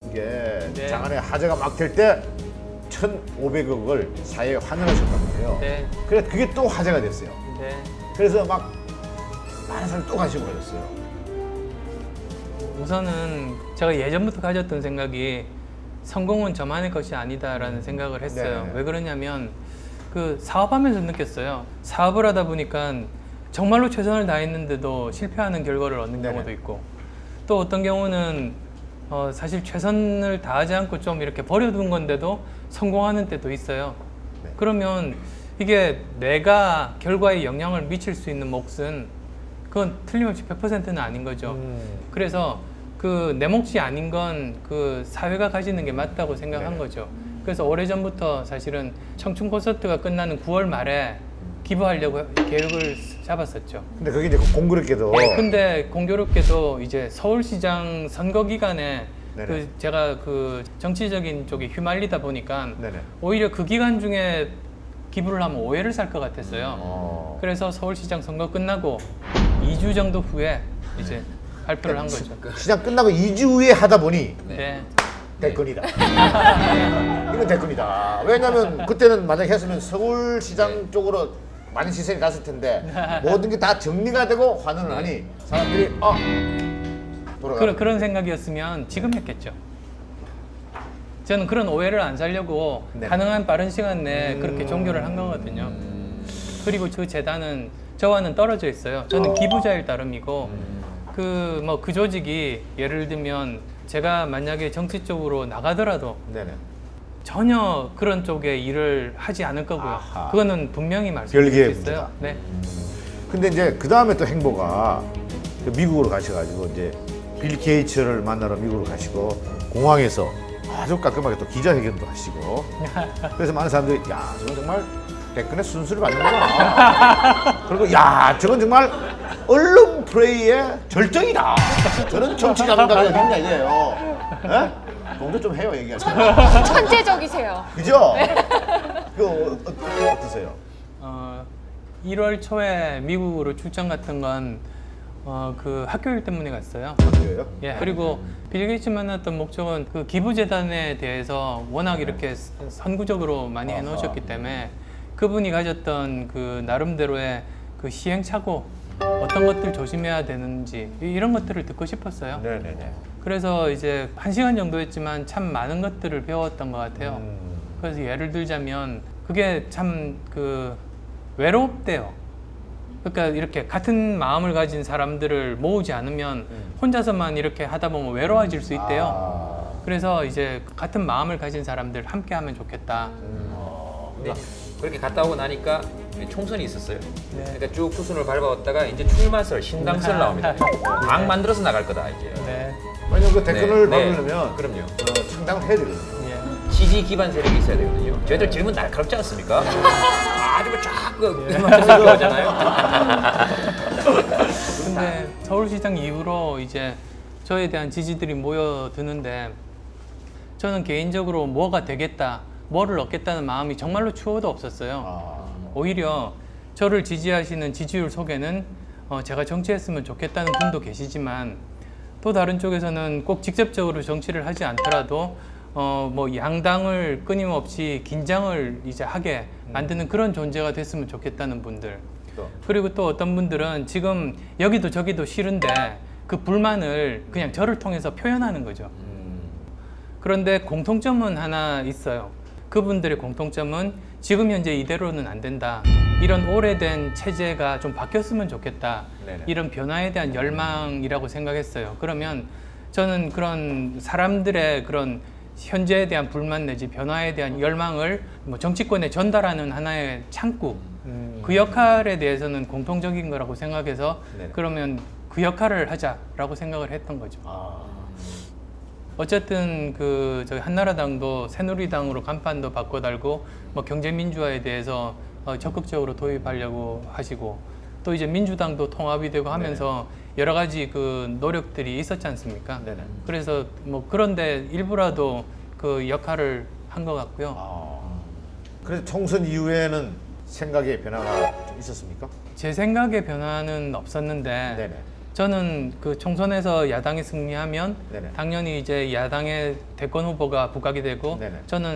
이게 네. 장안에 화제가 막 될 때 1,500억을 사회에 환원하셨단 말이에요. 네. 그래 그게 또 화제가 됐어요. 네. 그래서 막 많은 사람이 또 관심을 가졌어요. 우선은 제가 예전부터 가졌던 생각이 성공은 저만의 것이 아니다라는 생각을 했어요. 네. 왜 그러냐면 그 사업하면서 느꼈어요. 사업을 하다 보니까 정말로 최선을 다했는데도 실패하는 결과를 얻는 네네. 경우도 있고, 또 어떤 경우는 사실 최선을 다하지 않고 좀 이렇게 버려둔 건데도 성공하는 때도 있어요. 네. 그러면 이게 내가 결과에 영향을 미칠 수 있는 몫은 그건 틀림없이 100%는 아닌 거죠. 그래서 그 내 몫이 아닌 건 그 사회가 가지는 게 맞다고 생각한 네네. 거죠. 그래서 오래전부터 사실은 청춘 콘서트가 끝나는 9월 말에 기부하려고 계획을 잡았었죠. 근데 그게 이제 공교롭게도 근데 공교롭게도 이제 서울시장 선거 기간에 네네. 그 제가 그 정치적인 쪽에 휘말리다 보니까 네네. 오히려 그 기간 중에 기부를 하면 오해를 살 것 같았어요. 그래서 서울시장 선거 끝나고 2주 정도 후에 이제 발표를 한 거죠. 시장 끝나고 2주 후에 하다 보니 네. 대권이다. 이건 대권이다. 왜냐하면 그때는 만약에 했으면 서울시장 쪽으로 많은 시선이 갔을 텐데 모든 게 다 정리가 되고 환원을 하니 사람들이 돌아가. 그런 생각이었으면 지금 했겠죠. 저는 그런 오해를 안 살려고 네. 가능한 빠른 시간 내에 그렇게 종교를 한 거거든요. 그리고 그 재단은 저와는 떨어져 있어요. 저는 기부자일 따름이고 그 조직이 예를 들면 제가 만약에 정치 쪽으로 나가더라도 네네. 전혀 그런 쪽에 일을 하지 않을 거고요. 아하. 그거는 분명히 말씀드릴 수 별개의 있어요. 문제다. 네. 근데 이제 그 다음에 또 행보가 미국으로 가셔가지고 이제 빌 게이츠를 만나러 미국으로 가시고 공항에서 아주 깔끔하게 또 기자회견도 하시고 그래서 많은 사람들이 야 저건 정말 대권의 순수를 받는구나. 그리고 야 저건 정말 언론 플레이의 절정이다. 저런 정치 감각이 어딨냐 이게요. 예? 공도 좀 해요 얘기할 때. 천재적이세요. 그죠? 그거 어떠세요? 1월 초에 미국으로 출장 갔던 건 그 학교 일 때문에 갔어요. 학교예요? 예, 그리고 빌 게이츠 만났던 목적은 그 기부재단에 대해서 워낙 이렇게 선구적으로 많이 해놓으셨기 때문에 그분이 가졌던 그 나름대로의 그 시행착오, 어떤 것들 조심해야 되는지 이런 것들을 듣고 싶었어요. 네네네. 그래서 이제 1시간 정도 했지만 참 많은 것들을 배웠던 것 같아요. 그래서 예를 들자면 그게 참 그 외롭대요. 그러니까 이렇게 같은 마음을 가진 사람들을 모으지 않으면 혼자서만 이렇게 하다 보면 외로워질 수 있대요. 그래서 이제 같은 마음을 가진 사람들 함께 하면 좋겠다. 네. 그렇게 갔다 오고 나니까 총선이 있었어요. 네. 그러니까 쭉 투순을 밟아왔다가 이제 출마설, 신당설 나옵니다. 당 만들어서 나갈 거다 이제. 네. 왜냐면 그 대권을 네. 받으려면 그럼요. 창당을 해야 되거든요. 예. 지지 기반 세력이 있어야 되거든요. 저희들 질문 날카롭지 않습니까? 아주 쫙 그거잖아요. 근데 서울시장 이후로 이제 저에 대한 지지들이 모여드는데 저는 개인적으로 뭐가 되겠다, 뭐를 얻겠다는 마음이 정말로 추호도 없었어요. 오히려 저를 지지하시는 지지율 속에는 제가 정치했으면 좋겠다는 분도 계시지만 또 다른 쪽에서는 꼭 직접적으로 정치를 하지 않더라도 뭐 양당을 끊임없이 긴장을 이제 하게 만드는 그런 존재가 됐으면 좋겠다는 분들. 그리고 또 어떤 분들은 지금 여기도 저기도 싫은데 그 불만을 그냥 저를 통해서 표현하는 거죠. 그런데 공통점은 하나 있어요. 그분들의 공통점은 지금 현재 이대로는 안 된다. 이런 오래된 체제가 좀 바뀌었으면 좋겠다. 네네. 이런 변화에 대한 열망이라고 생각했어요. 그러면 저는 그런 사람들의 그런 현재에 대한 불만 내지 변화에 대한 열망을 뭐 정치권에 전달하는 하나의 창구, 그 역할에 대해서는 공통적인 거라고 생각해서 네네. 그러면 그 역할을 하자라고 생각을 했던 거죠. 어쨌든 그 저희 한나라당도 새누리당으로 간판도 바꿔달고 뭐 경제민주화에 대해서 적극적으로 도입하려고 하시고 또 이제 민주당도 통합이 되고 하면서 여러 가지 그 노력들이 있었지 않습니까? 네네. 그래서 뭐 그런데 일부라도 그 역할을 한 것 같고요. 그래서 총선 이후에는 생각의 변화가 좀 있었습니까? 제 생각의 변화는 없었는데 네네. 저는 그 총선에서 야당이 승리하면 네네. 당연히 이제 야당의 대권 후보가 부각이 되고 네네. 저는